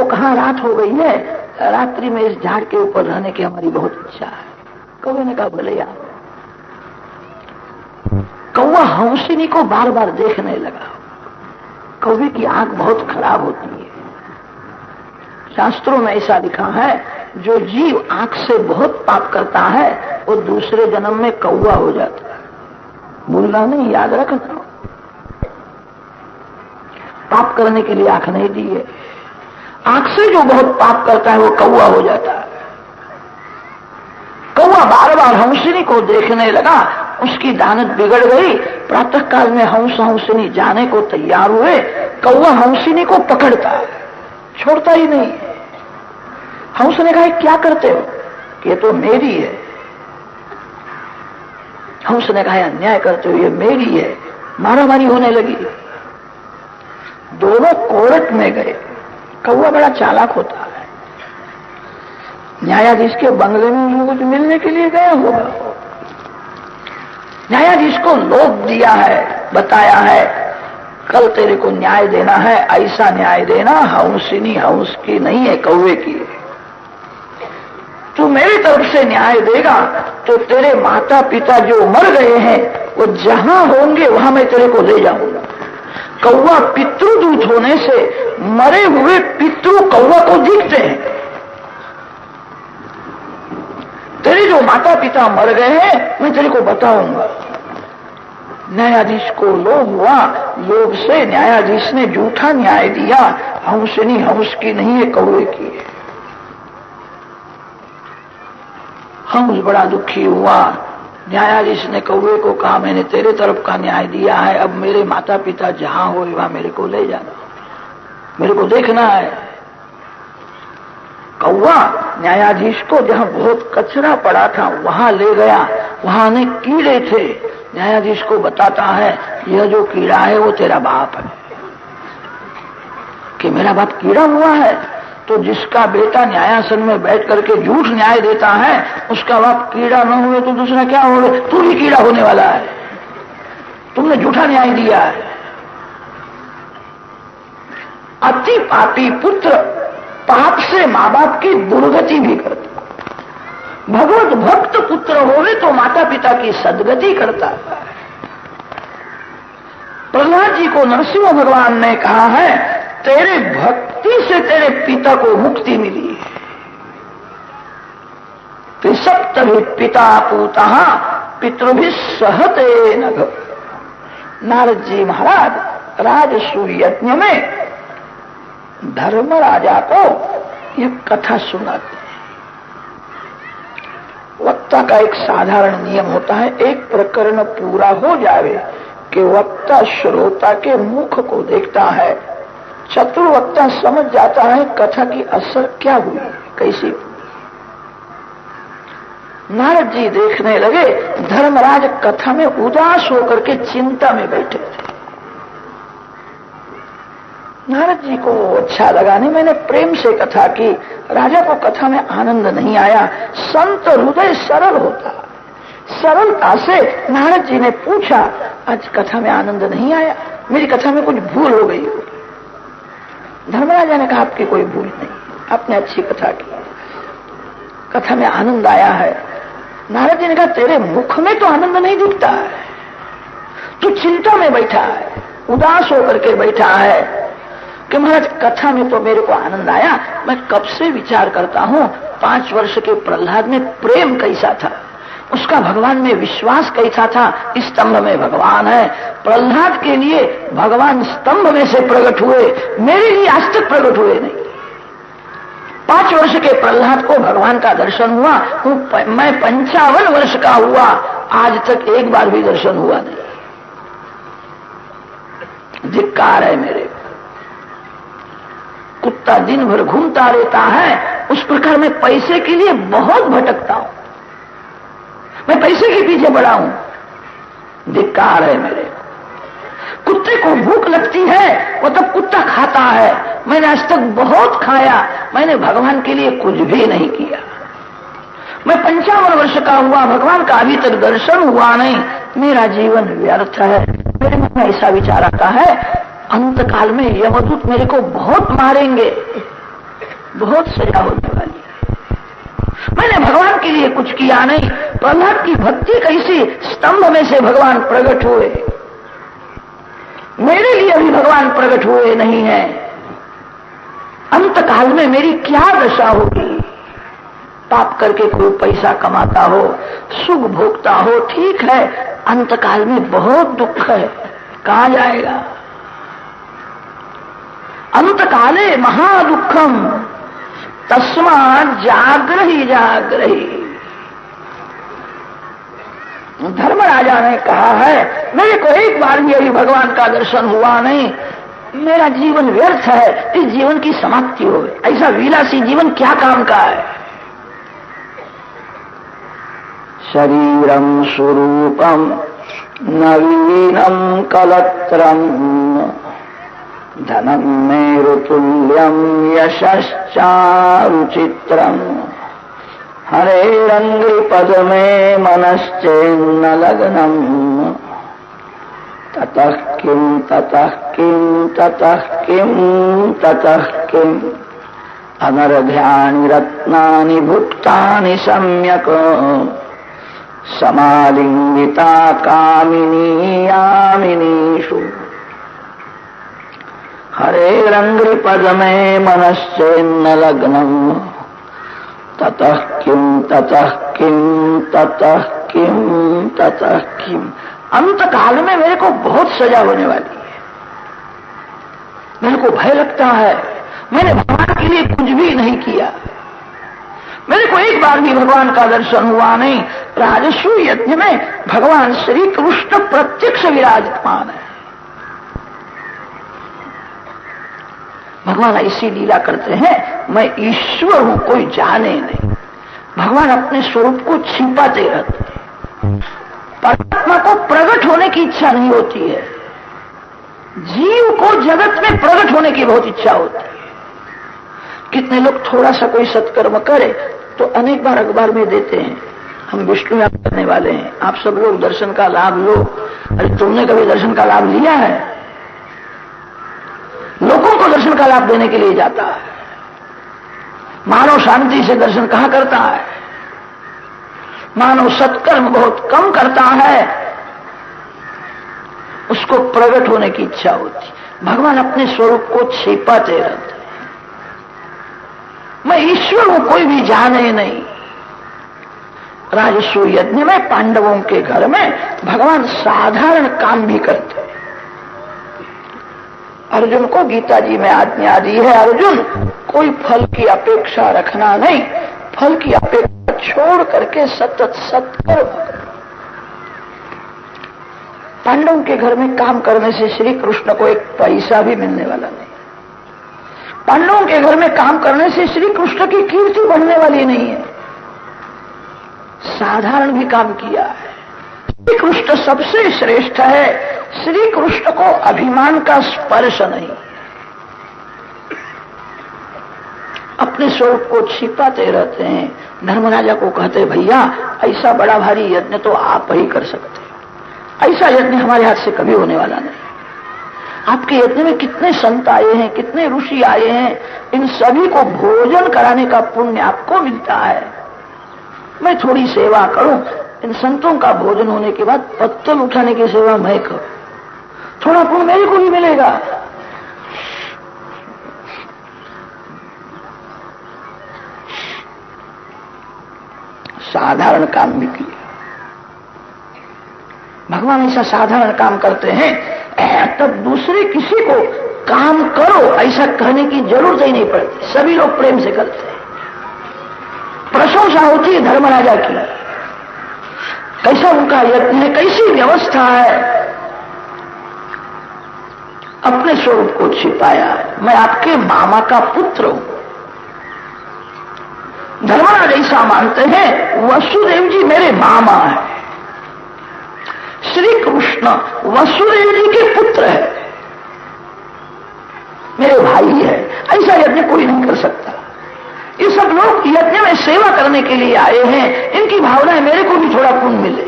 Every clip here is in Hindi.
कहाँ रात हो गई है, रात्रि में इस झाड़ के ऊपर रहने की हमारी बहुत इच्छा है। कौवे ने कहा भले यार। कौवा हंसिनी को बार बार देखने लगा। कौवे की आंख बहुत खराब होती है। शास्त्रों में ऐसा लिखा है, जो जीव आंख से बहुत पाप करता है वो दूसरे जन्म में कौवा हो जाता है। भूलना नहीं, याद रखना। पाप करने के लिए आंख नहीं दी है। आंख से जो बहुत पाप करता है वो कौवा हो जाता है। कौवा बार बार हंसिनी को देखने लगा, उसकी दानत बिगड़ गई। प्रातः काल में हंसिनी जाने को तैयार हुए। कौवा हंसिनी को पकड़ता है, छोड़ता ही नहीं। हंस ने कहा क्या करते हो? ये तो मेरी है। हंस ने कहा अन्याय करते हो, ये मेरी है। मारामारी होने लगी। दोनों कोर्ट में गए। कौवा बड़ा चालाक होता है। न्यायाधीश के बंगले में उसको कुछ मिलने के लिए गया होगा। न्यायाधीश को लोभ दिया है, बताया है कल तेरे को न्याय देना है, ऐसा न्याय देना, हंसिनी हंस की नहीं है, कौवे की है। तू मेरी तरफ से न्याय देगा तो तेरे माता पिता जो मर गए हैं वो जहां होंगे वहां मैं तेरे को ले जाऊंगा। कौवा पितृदूत होने से मरे हुए पितृ कौवा को दिखते हैं। तेरे जो माता पिता मर गए हैं मैं तेरे को बताऊंगा। न्यायाधीश को लोभ हुआ। लोभ से न्यायाधीश ने झूठा न्याय दिया, हंसिनी हंस की नहीं है, कौवे की है। हंस बड़ा दुखी हुआ। न्यायाधीश ने कौवे को कहा मैंने तेरे तरफ का न्याय दिया है, अब मेरे माता पिता जहां हो वहां मेरे को ले जाना, मेरे को देखना है। कौवा न्यायाधीश को जहां बहुत कचरा पड़ा था वहां ले गया। वहां अनेक कीड़े थे। न्यायाधीश को बताता है यह जो कीड़ा है वो तेरा बाप है। कि मेरा बाप कीड़ा हुआ है? तो जिसका बेटा न्यायासन में बैठ करके झूठ न्याय देता है उसका बाप कीड़ा न हुए तो दूसरा क्या हो? तू भी कीड़ा होने वाला है। तुमने झूठा न्याय दिया है। अति पापी पुत्र पाप से माँ बाप की दुर्गति भी करता। भगवत भक्त पुत्र होवे तो माता पिता की सदगति करता है। प्रहलाद जी को नरसिंह भगवान ने कहा है तेरे भक्ति से तेरे पिता को मुक्ति मिली है। त्रिसप्तभि पिता पूता पितृभि सहते नघ। नारद जी महाराज राजसूय यज्ञ में धर्मराजा को यह कथा सुनाते हैं। वक्ता का एक साधारण नियम होता है, एक प्रकरण पूरा हो जावे कि वक्ता श्रोता के मुख को देखता है। चतुर वक्ता समझ जाता है कथा की असर क्या हुई, कैसी। नारद जी देखने लगे धर्मराज कथा में उदास होकर के चिंता में बैठे थे। नारद जी को अच्छा लगा नहीं, मैंने प्रेम से कथा की, राजा को कथा में आनंद नहीं आया। संत हृदय सरल होता, सरलता से नारद जी ने पूछा आज कथा में आनंद नहीं आया, मेरी कथा में कुछ भूल हो गई हो? धर्मराजा ने कहा आपकी कोई भूल नहीं, आपने अच्छी कथा की, कथा में आनंद आया है। नारद जी ने कहा तेरे मुख में तो आनंद नहीं दिखता है, तू चिंता में बैठा है, उदास होकर के बैठा है कि महाराज कथा में तो मेरे को आनंद आया। मैं कब से विचार करता हूं 5 वर्ष के प्रहलाद में प्रेम कैसा था, उसका भगवान में विश्वास कैसा था। स्तंभ में भगवान है, प्रहलाद के लिए भगवान स्तंभ में से प्रकट हुए, मेरे लिए आज तक प्रकट हुए नहीं। 5 वर्ष के प्रहलाद को भगवान का दर्शन हुआ, मैं 55 वर्ष का हुआ, आज तक एक बार भी दर्शन हुआ नहीं। धिक्कार है मेरे। कुत्ता दिन भर घूमता रहता है, उस प्रकार मैं पैसे के लिए बहुत भटकता हूं, मैं पैसे के पीछे पड़ा हूं। धिक्कार है मेरे। कुत्ते को भूख लगती है वो तब कुत्ता खाता है, मैंने आज तक बहुत खाया, मैंने भगवान के लिए कुछ भी नहीं किया। मैं 55 वर्ष का हुआ, भगवान का अभी तक दर्शन हुआ नहीं, मेरा जीवन व्यर्थ है। मेरे मन में ऐसा विचार आता है अंत काल में यमदूत मेरे को बहुत मारेंगे, बहुत सजा होने वाली है। मैंने भगवान के लिए कुछ किया नहीं। प्रहलाद की भक्ति कैसी, स्तंभ में से भगवान प्रकट हुए, मेरे लिए भी भगवान प्रकट हुए नहीं है। अंत काल में मेरी क्या दशा होगी? पाप करके कोई पैसा कमाता हो, सुख भोगता हो, ठीक है, अंत काल में बहुत दुख है, कहां जाएगा? अंत काले महादुखम तस्मात् जाग्रही जाग्रही। धर्मराजा ने कहा है, मेरे को एक बार भी अभी भगवान का दर्शन हुआ नहीं, मेरा जीवन व्यर्थ है, इस जीवन की समाप्ति हो गई। ऐसा विलासी जीवन क्या काम का है? शरीरम स्वरूपम नवीनम कलत्रम धनम मेरुतुल्यम यशश्चारुचित्रम हरेरंग्रिपद में मनश्चेन्न लग्नम ततः किम ततः किम ततः किम ततः किम अनर्ध्यानि रत्नानि भुक्तानि सम्यक् समालिंगिता कामिनी यामिनीषु हरेरंग्रिपद में मनश्चेन्न लग्नम ततः किम ततः किम ततः किम ततः किम। अंत काल में मेरे को बहुत सजा होने वाली है। मेरे को भय लगता है, मैंने भगवान के लिए कुछ भी नहीं किया, मेरे को एक बार भी भगवान का दर्शन हुआ नहीं। राजस्व यज्ञ में भगवान श्री कृष्ण प्रत्यक्ष विराजमान है। भगवान ऐसी लीला करते हैं, मैं ईश्वर हूं कोई जाने नहीं। भगवान अपने स्वरूप को छिपाते रहते हैं। परमात्मा को प्रकट होने की इच्छा नहीं होती है, जीव को जगत में प्रकट होने की बहुत इच्छा होती है। कितने लोग थोड़ा सा कोई सत्कर्म करे तो अनेक बार अखबार में देते हैं, हम विष्णु याद करने वाले हैं, आप सब लोग दर्शन का लाभ लो। अरे तुमने कभी दर्शन का लाभ लिया है? लोगों को दर्शन का लाभ देने के लिए जाता है। मानव शांति से दर्शन कहां करता है? मानव सत्कर्म बहुत कम करता है, उसको प्रकट होने की इच्छा होती। भगवान अपने स्वरूप को छिपाते रहते हैं। मैं ईश्वर हूं कोई भी जाने नहीं। राजस्व यज्ञ में पांडवों के घर में भगवान साधारण काम भी करते हैं। अर्जुन को गीता जी में आज्ञा दी है, अर्जुन कोई फल की अपेक्षा रखना नहीं, फल की अपेक्षा छोड़ करके सतत सत्कर्म करो। पांडवों के घर में काम करने से श्री कृष्ण को एक पैसा भी मिलने वाला नहीं। पांडवों के घर में काम करने से श्री कृष्ण की कीर्ति बढ़ने वाली नहीं है। साधारण भी काम किया है। श्री कृष्ण सबसे श्रेष्ठ है। श्री कृष्ण को अभिमान का स्पर्श नहीं। अपने स्वरूप को छिपाते रहते हैं। धर्मराजा को कहते, भैया ऐसा बड़ा भारी यज्ञ तो आप ही कर सकते हो, ऐसा यज्ञ हमारे हाथ से कभी होने वाला नहीं। आपके यज्ञ में कितने संत आए हैं, कितने ऋषि आए हैं, इन सभी को भोजन कराने का पुण्य आपको मिलता है। मैं थोड़ी सेवा करूं, इन संतों का भोजन होने के बाद पत्तल उठाने की सेवा मैं करूं, थोड़ा पुण्य मेरे को भी मिलेगा। साधारण काम भी किया। भगवान ऐसा साधारण काम करते हैं, तब दूसरे किसी को काम करो ऐसा कहने की जरूरत ही नहीं पड़ती। सभी लोग प्रेम से करते हैं। प्रशंसा होती है धर्मराजा की, कैसा उनका यत्न है, कैसी व्यवस्था है। अपने स्वरूप को छिपाया, मैं आपके मामा का पुत्र हूं। धर्मराज ऐसा मानते हैं, वसुदेव जी मेरे मामा है। श्री कृष्ण वसुदेव जी के पुत्र है, मेरे भाई है। ऐसा यज्ञ कोई नहीं कर सकता। ये सब लोग यज्ञ में सेवा करने के लिए आए हैं। इनकी भावना है मेरे को भी थोड़ा पुण्य मिले।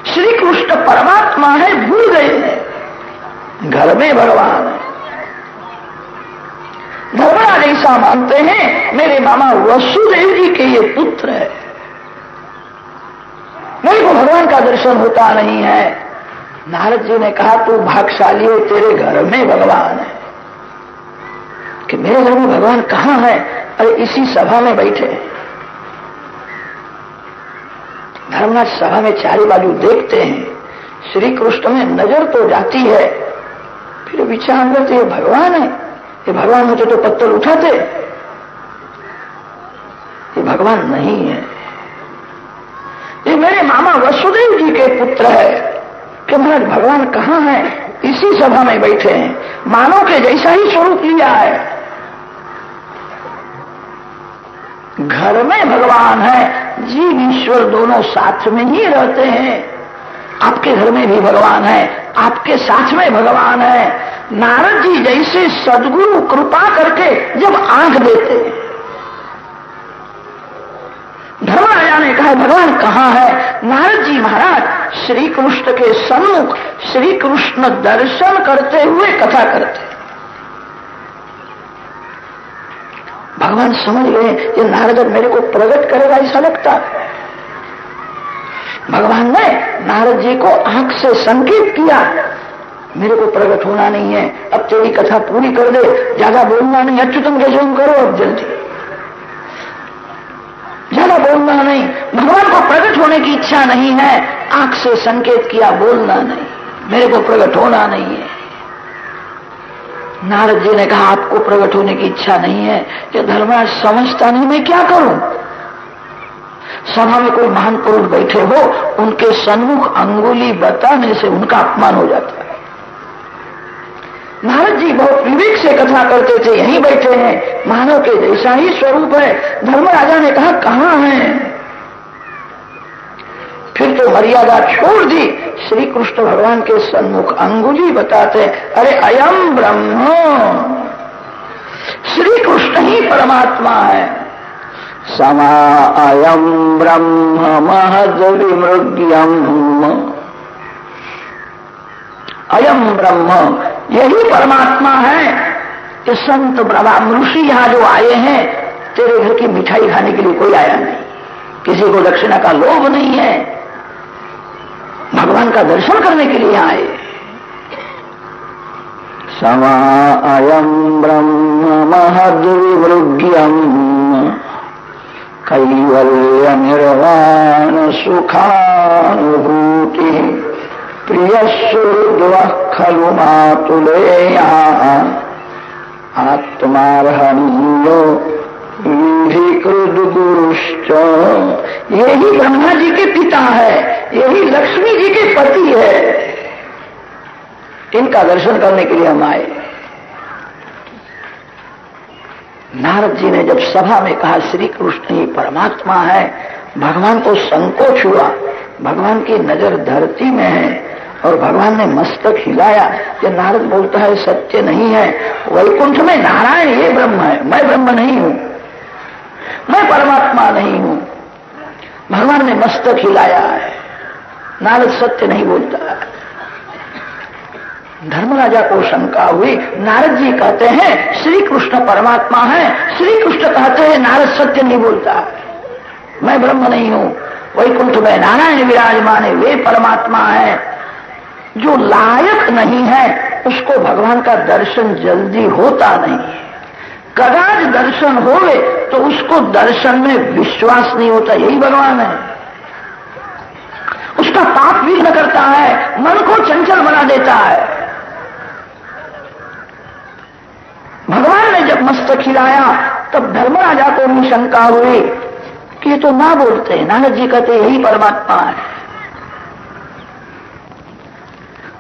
श्री कृष्ण परमात्मा है, भूल गए हैं घर में भगवान है। धर्मराज ऐसा मानते हैं मेरे मामा वसुदेव जी के ये पुत्र है, मेरे को भगवान का दर्शन होता नहीं है। नारद जी ने कहा तू भाग्यशाली है, तेरे घर में भगवान है। कि मेरे घर में भगवान कहां है? अरे इसी सभा में बैठे हैं। धर्मराज सभा में चारों बाजू देखते हैं, श्री कृष्ण में नजर तो जाती है, फिर विचार करते ये भगवान है, ये भगवान होते तो पत्थर उठाते, ये भगवान नहीं है, ये मेरे मामा वसुदेव जी के पुत्र है। कि महाराज भगवान कहां है? इसी सभा में बैठे हैं, मानव के जैसा ही स्वरूप लिया है। घर में भगवान है, जीव ईश्वर दोनों साथ में ही रहते हैं। आपके घर में भी भगवान है, आपके साथ में भगवान है। नारद जी जैसे सद्गुरु कृपा करके जब आंख देते, धर्मराजा ने कहा भगवान कहां है? नारद जी महाराज श्री कृष्ण के सन्मुख श्री कृष्ण दर्शन करते हुए कथा करते। भगवान समझ गए ये नारद मेरे को प्रकट करेगा ऐसा लगता है। भगवान ने नारद जी को आंख से संकेत किया मेरे को प्रकट होना नहीं है, अब तेरी कथा पूरी कर दे, ज्यादा बोलना नहीं, अच्युतम के जन्म करो अब जल्दी, ज्यादा बोलना नहीं। भगवान को प्रकट होने की इच्छा नहीं है, आंख से संकेत किया बोलना नहीं, मेरे को प्रकट होना नहीं है। नारद जी ने कहा आपको प्रकट होने की इच्छा नहीं है, कि धर्मराज समझता नहीं मैं क्या करूं। सभा में कोई महान पुरुष बैठे हो, उनके सन्मुख अंगुली बताने से उनका अपमान हो जाता है। नारद जी बहुत विवेक से कथा करते थे, यहीं बैठे हैं, मानव के जैसा ही स्वरूप है। धर्मराजा ने कहा कहां है? फिर तो मर्यादा छोड़ दी, श्री कृष्ण भगवान के सन्मुख अंगुली बताते, अरे अयम ब्रह्म, श्री कृष्ण ही परमात्मा है। समा अयम ब्रह्म महद विमृग्यम, अयम ब्रह्म यही परमात्मा है। कि संत ब्रह्म ऋषि यहां जो आए हैं, तेरे घर की मिठाई खाने के लिए कोई आया नहीं, किसी को दक्षिणा का लोभ नहीं है, भगवान का दर्शन करने के लिए आए। समा अयम ब्रह्म महद विमृग्यम कैवल्य निर्वाण सुखानुभूति प्रियस्वरूप खलु मातुलेया आत्मार्हणीयो विधिकृत गुरुश्च। यही ब्रह्मा जी के पिता है, यही लक्ष्मी जी के पति है, इनका दर्शन करने के लिए हम आए। नारद जी ने जब सभा में कहा श्री कृष्ण ही परमात्मा है, भगवान को संकोच हुआ, भगवान की नजर धरती में है और भगवान ने मस्तक हिलाया। कि नारद बोलता है सत्य नहीं है, वैकुंठ में नारायण ये ब्रह्म है, मैं ब्रह्म नहीं हूं, मैं परमात्मा नहीं हूं। भगवान ने मस्तक हिलाया है, नारद सत्य नहीं बोलता है। धर्मराजा को शंका हुई, नारद जी कहते हैं श्री कृष्ण परमात्मा है, श्री कृष्ण कहते हैं नारद सत्य नहीं बोलता है, मैं ब्रह्म नहीं हूं, वैकुंठ में नारायण विराजमान है, वे परमात्मा है। जो लायक नहीं है उसको भगवान का दर्शन जल्दी होता नहीं है, कदाच दर्शन होवे तो उसको दर्शन में विश्वास नहीं होता, यही भगवान है। उसका पाप विघ्न करता है, मन को चंचल बना देता है। भगवान ने जब मस्तक हिलाया तब धर्मराजा को भी शंका हुई कि ये तो ना बोलते हैं, नारद जी कहते यही परमात्मा है।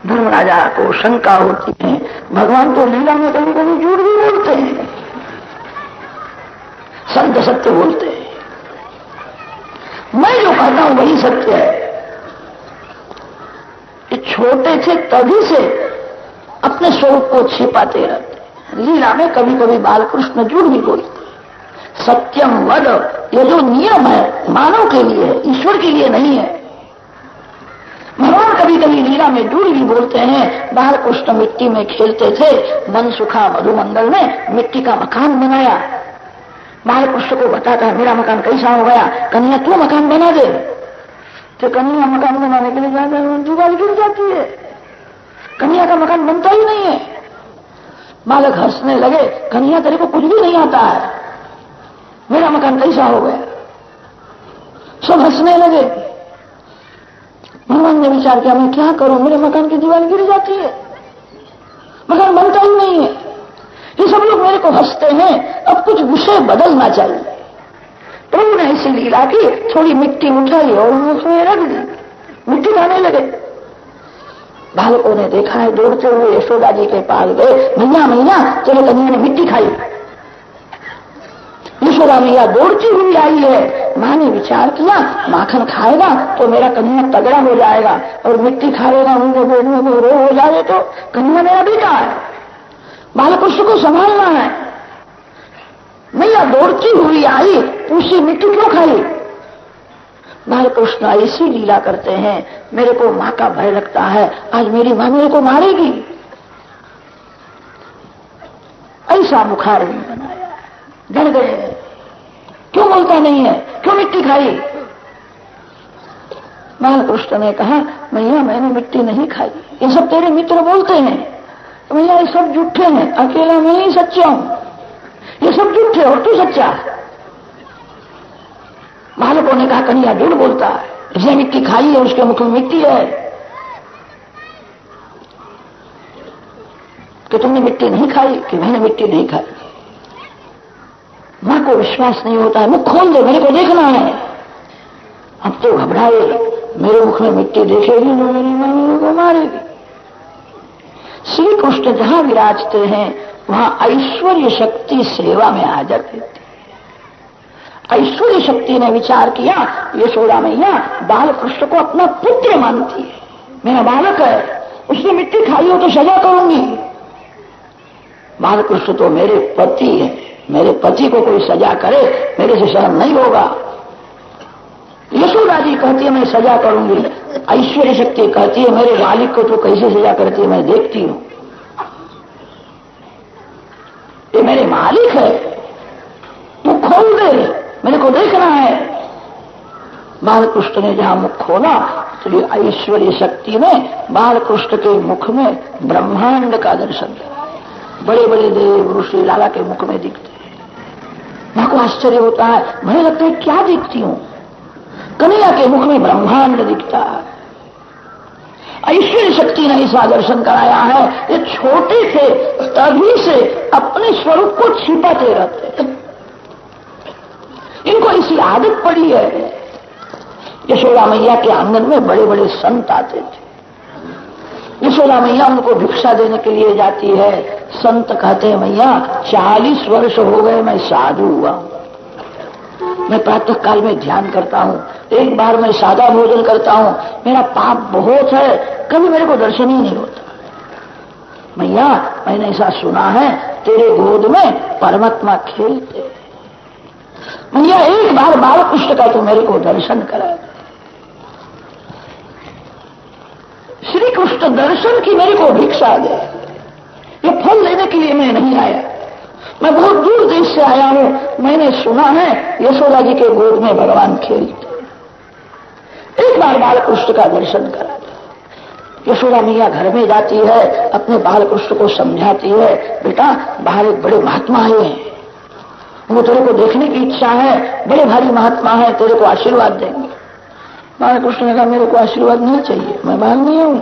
धर्मराजा को शंका होती है, भगवान तो लीला में कभी कभी झूठ भी बोलते हैं, संत सत्य बोलते हैं, मैं जो कहता हूं वही सत्य है। ये छोटे थे तभी से अपने स्वरूप को छिपाते रहते, लीला में कभी कभी बालकृष्ण झूठ भी बोलते। सत्यम वद, ये जो नियम है मानव के लिए है, ईश्वर के लिए नहीं है। भगवान कभी कभी कभी लीला में दूर भी बोलते हैं, बाल कृष्ण मिट्टी में खेलते थे, मन सुखा मधुमंगल ने मिट्टी का मकान बनाया। बाल कृष्ण को बताता मेरा मकान कैसा हो गया, कन्हैया तू मकान बना दे। तो कन्हैया मकान बनाने के लिए जाता है, जुगाड़ गिर जाती है, कन्हैया का मकान बनता ही नहीं है। बालक हंसने लगे, कन्हैया तेरे को कुछ भी नहीं आता है, मेरा मकान कैसा हो गया। सब हंसने लगे। भगवान ने विचार किया मैं क्या करूं, मेरे मकान की दीवार गिर जाती है, मकान बनता ही नहीं है, ये सब लोग मेरे को हंसते हैं, अब कुछ विषय बदलना चाहिए। प्रभु ने ऐसी लीला की, थोड़ी मिट्टी उठाई और उसमें रख दी, मिट्टी खाने लगे। बालकों ने देखा है, दौड़ते हुए यशोदा जी के पास गए, मैया मैया चलो कन्हैया ने मिट्टी खाई। यशोदा मैया दौड़ती हुई आई है। मां ने विचार किया माखन खाएगा तो मेरा कन्हैया तगड़ा हो जाएगा, और मिट्टी खाएगा उनके पेट में कोई रोग हो जाए तो कन्हैया मेरा बेटा है, बालकृष्ण को संभालना है। मैया दौड़ती हुई आई, पूछी मिट्टी क्यों खाई। बालकृष्ण ऐसी लीला करते हैं, मेरे को मां का भय लगता है, आज मेरी मां मेरे को मारेगी। ऐसा मुखार बनाया, डर गए, क्यों बोलता नहीं है, क्यों मिट्टी खाई। बालकृष्ण ने कहा मैया मैंने मिट्टी नहीं खाई, ये सब तेरे मित्र बोलते हैं, मैया ये सब झूठे हैं, अकेला मैं ही सच्चा हूं, ये सब झूठे और तू सच्चा। बालकों ने कहा कन्हैया झूठ बोलता है, इसने मिट्टी खाई है, उसके मुख में मिट्टी है। कि तुमने मिट्टी नहीं खाई, कि मैंने मिट्टी नहीं खाई। मां को विश्वास नहीं होता है, मुख खोल दे, मेरे को देखना है। अब तो घबराए, मेरे मुख में मिट्टी देखेगी तो मेरी मां मेरे को मारेगी। श्री कृष्ण जहां विराजते हैं वहां ऐश्वर्य शक्ति सेवा में हाजिर रहती है। ऐश्वर्य शक्ति ने विचार किया यशोदा मैया बाल कृष्ण को अपना पुत्र मानती है, मेरा बालक है, उसने मिट्टी खाई हो तो सजा करूंगी। बाल कृष्ण तो मेरे पति है, मेरे पति को कोई सजा करे मेरे से शर्म नहीं होगा। यशोदा जी कहती है मैं सजा करूंगी, ऐश्वर्य शक्ति कहती है मेरे मालिक को तो कैसे सजा करती है मैं देखती हूं, ये मेरे मालिक है, तू खोल दे, मेरे को देखना है। बालकृष्ण ने जहां मुख खोला तो ये ऐश्वर्य शक्ति ने बालकृष्ण के मुख में ब्रह्मांड का दर्शन किया। बड़े बड़े देव ऋषि लाला के मुख में दिखते हैं। मां को आश्चर्य होता है, मुझे लगता है क्या दिखती हूं, कन्हैया के मुख में ब्रह्मांड दिखता है। ऐश्वर्य शक्ति ने ऐसा दर्शन कराया है, ये छोटे थे तभी से अपने स्वरूप को छिपाते रहते, इनको ऐसी आदत पड़ी है। यशोदा मैया के आंगन में बड़े बड़े संत आते थे, यशोदा मैया उनको भिक्षा देने के लिए जाती है। संत कहते हैं मैया 40 वर्ष हो गए मैं साधु हुआ हूं, मैं प्रातः काल में ध्यान करता हूं, एक बार मैं सादा भोजन करता हूं, मेरा पाप बहुत है, कभी मेरे को दर्शन ही नहीं होता। मैया मैंने ऐसा सुना है तेरे गोद में परमात्मा खेलते, मैया एक बार बालकृष्ण का तो मेरे को दर्शन करा दे। श्री कृष्ण दर्शन की मेरे को भिक्षा दे, ये फल लेने के लिए मैं नहीं आया, मैं बहुत दूर देश से आया हूं, मैंने सुना है यशोदा जी के गोद में भगवान खेलते, एक बार बालकृष्ण का दर्शन करा दे। यशोदा मैया घर में जाती है, अपने बालकृष्ण को समझाती है, बेटा बाहर एक बड़े महात्मा आए हैं, वो तेरे को देखने की इच्छा है, बड़े भारी महात्मा है, तेरे को आशीर्वाद देंगे। बालकृष्ण ने कहा मेरे को आशीर्वाद नहीं चाहिए, मैं बाहर नहीं हूं।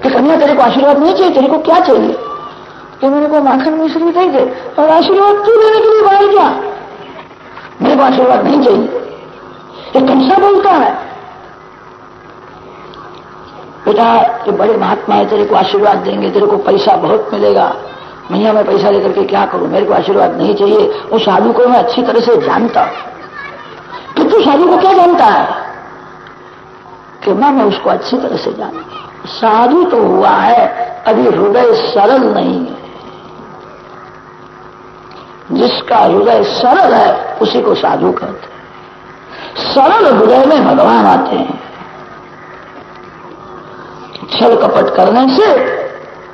कि कन्या तेरे को आशीर्वाद नहीं चाहिए, तेरे को क्या चाहिए, कि मेरे को माखन मिश्री दे दे और आशीर्वाद तू देने के लिए बाहर जा, मेरे को आशीर्वाद नहीं चाहिए। ये कैसा बोलता है, बेटा ये बड़े महात्मा है, तेरे को आशीर्वाद देंगे, तेरे को पैसा बहुत मिलेगा। मैया मैं पैसा लेकर के क्या करूं, मेरे को आशीर्वाद नहीं चाहिए। उस साधु को मैं अच्छी तरह से जानता हूं। कि तू साधु को क्या जानता है, कि मैं उसको अच्छी तरह से जानता हूं। साधु तो हुआ है, अभी हृदय सरल नहीं है। जिसका हृदय सरल है उसी को साधु कहते हैं। सरल हृदय में भगवान आते हैं। छल कपट करने से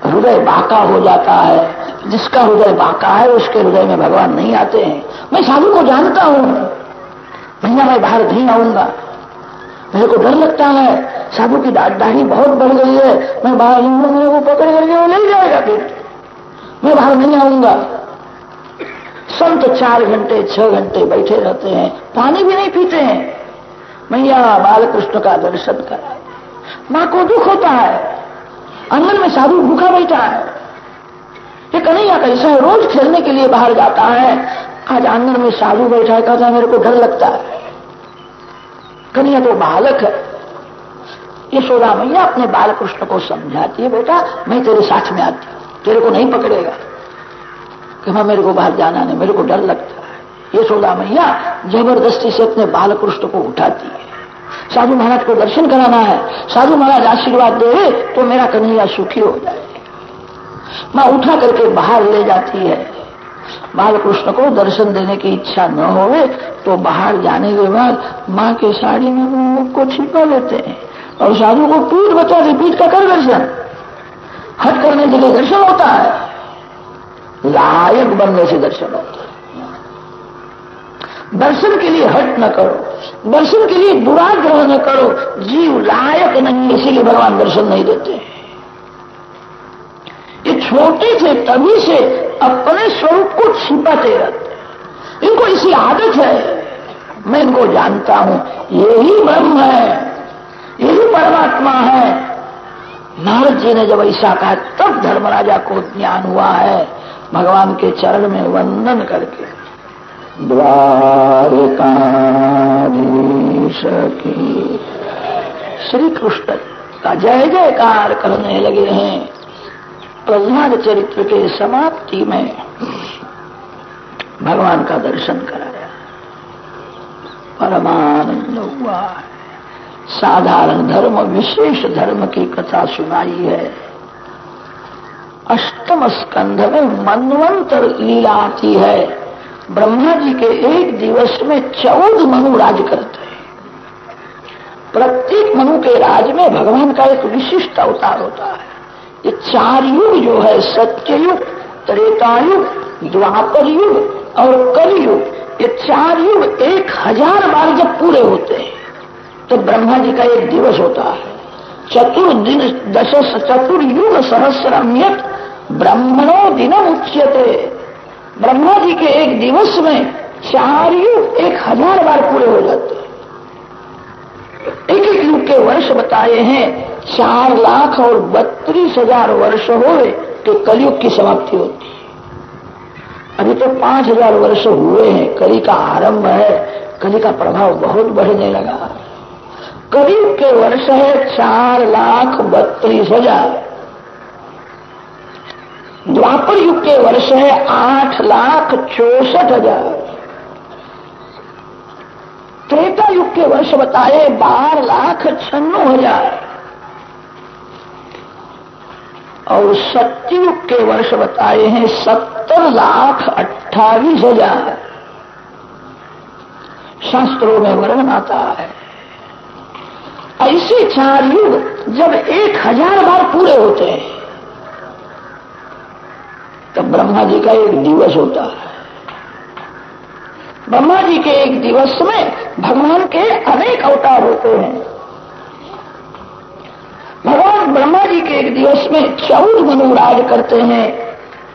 हृदय बाका हो जाता है। जिसका हृदय बाका है उसके हृदय में भगवान नहीं आते हैं। मैं साधु को जानता हूं, भैया मैं बाहर नहीं आऊंगा, मेरे को डर लगता है, साधु की दाढ़ी बहुत बढ़ गई है, मैं बाहर आऊंगा मेरे को पकड़ करके वो ले जाएगा, फिर मैं बाहर नहीं आऊंगा। संत 4 घंटे 6 घंटे बैठे रहते हैं, पानी भी नहीं पीते हैं। मैया बालकृष्ण का दर्शन कराए। मां को दुख होता है, आंगन में साधु भूखा बैठा है। ये कन्हैया कैसा है, रोज खेलने के लिए बाहर जाता है, आज आंगन में साधु बैठा है, कहता है मेरे को डर लगता है। कन्हैया तो बालक है। यशोदा मैया अपने बालकृष्ण को समझाती है, बेटा मैं तेरे साथ में आती हूं, तेरे को नहीं पकड़ेगा। कि मां मेरे को बाहर जाना नहीं, मेरे को डर लगता है। यशोदा मैया जबरदस्ती से अपने बालकृष्ण को उठाती है। साधु महाराज को दर्शन कराना है, साधु महाराज आशीर्वाद दे तो मेरा कन्हैया सुखी हो जाए। मां उठा करके बाहर ले जाती है। बालकृष्ण को दर्शन देने की इच्छा न होवे तो बाहर जाने के बाद मां के साड़ी में मुख को छिपा लेते हैं और साधु को पीठ बचा के पीठ का कर दर्शन। हट करने के लिए दर्शन होता है, लायक बनने से दर्शन होता है। दर्शन के लिए हट न करो, दर्शन के लिए दुराग्रह न करो। जीव लायक नहीं, इसीलिए भगवान दर्शन नहीं देते। ये छोटे थे तभी से अपने स्वरूप को छिपाते रहते। इनको इसी आदत है। मैं इनको जानता हूं, यही ब्रह्म है, यही परमात्मा है। नारद जी ने जब ऐसा कहा तब धर्मराजा को ज्ञान हुआ है। भगवान के चरण में वंदन करके द्वारकाधीश की श्री कृष्ण का जय जयकार करने लगे हैं। प्रहलाद चरित्र के समाप्ति में भगवान का दर्शन कराया, परमानंद हुआ। साधारण धर्म विशेष धर्म की कथा सुनाई है। अष्टम स्कंध में मनवंतर लीला आती है। ब्रह्मा जी के एक दिवस में 14 मनु राज करते हैं। प्रत्येक मनु के राज में भगवान का एक विशिष्ट अवतार होता है। ये 4 युग जो है, सत्ययुग, त्रेतायुग, द्वापर युग और कलयुग, ये 4 युग 1000 बार जब पूरे होते हैं तो ब्रह्मा जी का एक दिवस होता है। चतुर्युग सहस्रम्यत ब्रह्मणो दिनम उच्यते। ब्रह्मा जी के एक दिवस में 4 युग 1000 बार पूरे हो जाते हैं। एक एक युग के वर्ष बताए हैं। 4,32,000 वर्ष हुए तो कलयुग की समाप्ति होती है। अभी तो 5,000 वर्ष हुए हैं, कली का आरंभ है, कली का प्रभाव बहुत बढ़ने लगा। कलयुग के वर्ष है 4,32,000। द्वापर युग के वर्ष है 8,64,000। त्रेता युग के वर्ष बताए 12,96,000 और सत्ययुग के वर्ष बताए हैं 70,28,000। शास्त्रों में वर्णन आता है। ऐसे 4 युग जब 1000 बार पूरे होते हैं तब ब्रह्मा जी का एक दिवस होता है। ब्रह्मा जी के एक दिवस में भगवान के अनेक अवतार होते हैं। भगवान ब्रह्मा जी के एक दिवस में 14 मनु राज करते हैं।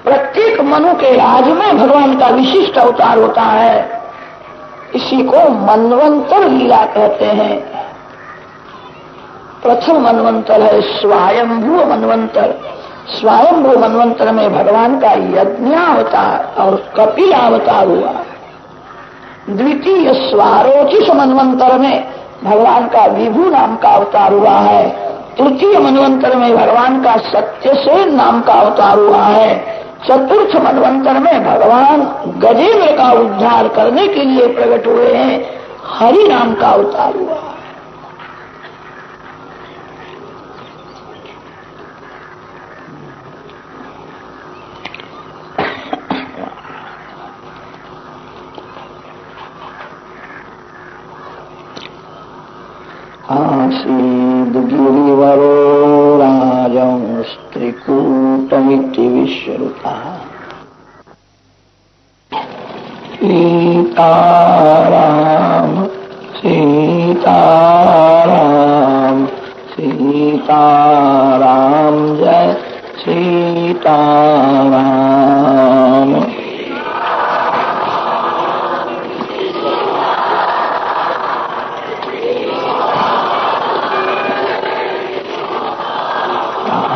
प्रत्येक मनु के राज में भगवान का विशिष्ट अवतार होता है। इसी को मनवंतर लीला कहते हैं। प्रथम मनवंतर है स्वायंभू मनवंतर। स्वायंभू मनवंतर में भगवान का यज्ञावतार और कपिलावतार हुआ। द्वितीय स्वारोचिष मनवंतर में भगवान का विभु नाम का अवतार हुआ है। तृतीय मनवंतर में भगवान का सत्यसेन नाम का अवतार हुआ है। चतुर्थ मनवंतर में भगवान गजेंद्र का उद्धार करने के लिए प्रकट हुए हैं, हरि नाम का अवतार हुआ है। आसीद्गिरिवरो राजंस्त्रिकूटमिति विश्रुतः। सीताराम सीताराम सीताराम जय सीताराम।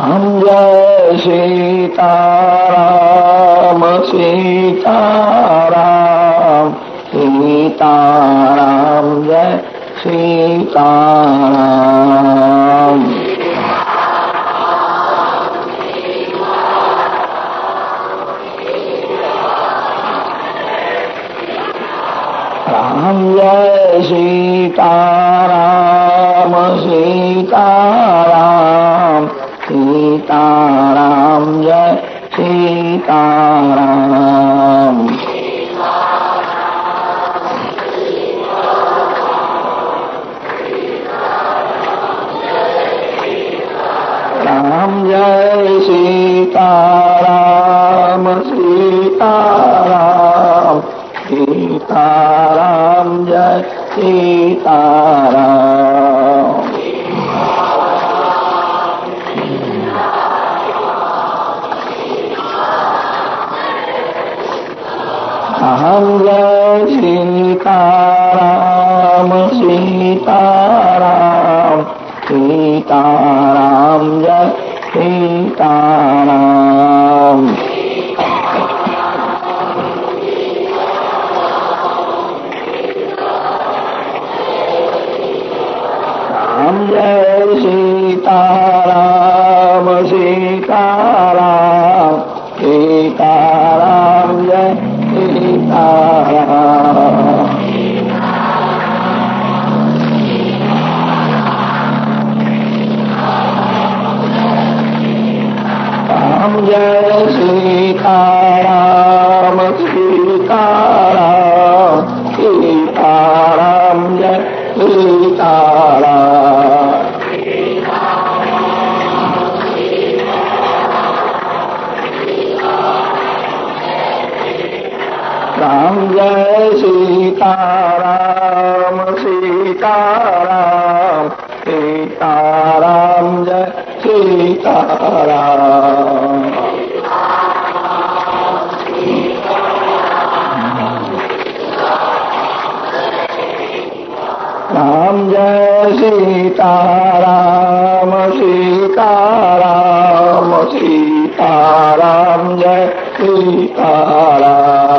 राम जय सीताराम सीताराम सीताराम जय सीताराम। राम जय सीताराम सीताराम सीताराम जय सीताराम। राम जय सीताराम सीताराम सीताराम जय सीताराम। राम जय सीताराम सीताराम सीताराम जय सीताराम। राम जय सीताराम सीताराम सीताराम जय सीताराम। राम जय सीताराम सीताराम सीताराम जय सीताराम। राम जय सीताराम सीताराम सीताराम जय सीताराम। राम जय सीताराम सीताराम सीताराम जय सीताराम।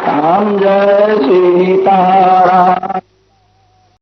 राम जय सीताराम